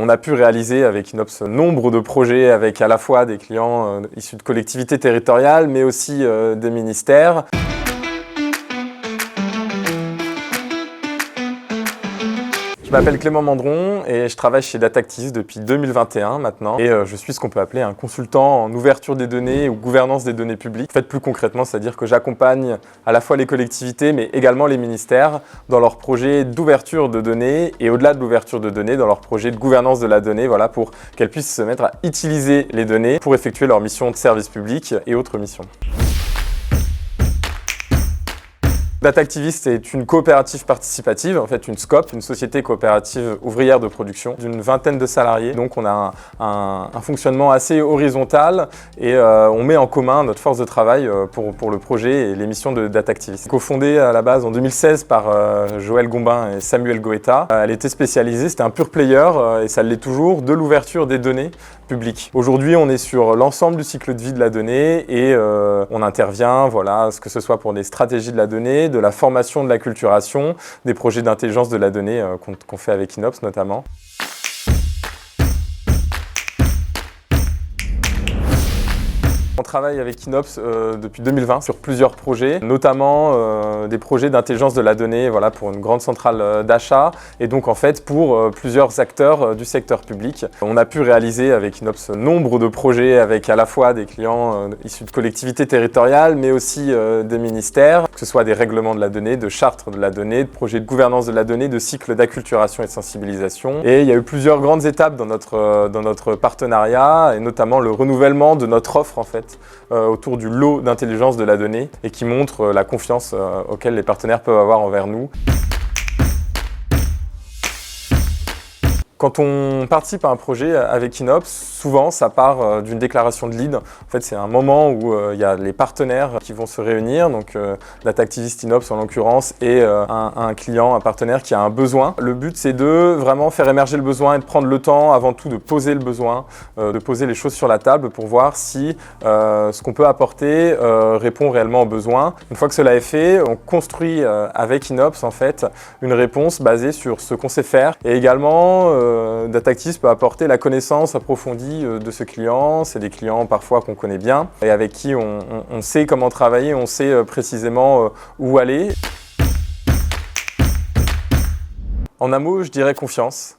On a pu réaliser avec Inops nombre de projets avec à la fois des clients issus de collectivités territoriales, mais aussi des ministères. Je m'appelle Clément Mandron et je travaille chez Datactis depuis 2021 maintenant. Et je suis ce qu'on peut appeler un consultant en ouverture des données ou gouvernance des données publiques. En fait, plus concrètement, c'est-à-dire que j'accompagne à la fois les collectivités mais également les ministères dans leurs projets d'ouverture de données et au-delà de l'ouverture de données, dans leurs projets de gouvernance de la donnée, voilà, pour qu'elles puissent se mettre à utiliser les données pour effectuer leur mission de service public et autres missions. Datactivist est une coopérative participative, en fait une SCOP, une société coopérative ouvrière de production d'une vingtaine de salariés. Donc on a un fonctionnement assez horizontal et on met en commun notre force de travail pour le projet et les missions de Datactivist. Cofondée à la base en 2016 par Joël Gombin et Samuel Goeta, elle était spécialisée, c'était un pure player et ça l'est toujours, de l'ouverture des données publiques. Aujourd'hui on est sur l'ensemble du cycle de vie de la donnée et on intervient, voilà, que ce soit pour des stratégies de la donnée, de la formation, de la culturation, des projets d'intelligence de la donnée qu'on fait avec Inops notamment. On travaille avec Inops depuis 2020 sur plusieurs projets, notamment des projets d'intelligence de la donnée, voilà, pour une grande centrale d'achat et donc en fait pour plusieurs acteurs du secteur public. On a pu réaliser avec Inops nombre de projets avec à la fois des clients issus de collectivités territoriales mais aussi des ministères, que ce soit des règlements de la donnée, de chartes de la donnée, de projets de gouvernance de la donnée, de cycles d'acculturation et de sensibilisation. Et il y a eu plusieurs grandes étapes dans notre partenariat et notamment le renouvellement de notre offre en fait autour du lot d'intelligence de la donnée et qui montre la confiance auquel les partenaires peuvent avoir envers nous. Quand on participe à un projet avec Inops, souvent ça part d'une déclaration de lead. En fait, c'est un moment où il y a les partenaires qui vont se réunir, donc Datactivist Inops en l'occurrence, et un client, un partenaire qui a un besoin. Le but, c'est de vraiment faire émerger le besoin et de prendre le temps avant tout de poser le besoin, de poser les choses sur la table pour voir si ce qu'on peut apporter répond réellement aux besoins. Une fois que cela est fait, on construit avec Inops en fait une réponse basée sur ce qu'on sait faire et également Datactis peut apporter la connaissance approfondie de ce client. C'est des clients parfois qu'on connaît bien et avec qui on sait comment travailler, on sait précisément où aller. En un mot, je dirais confiance.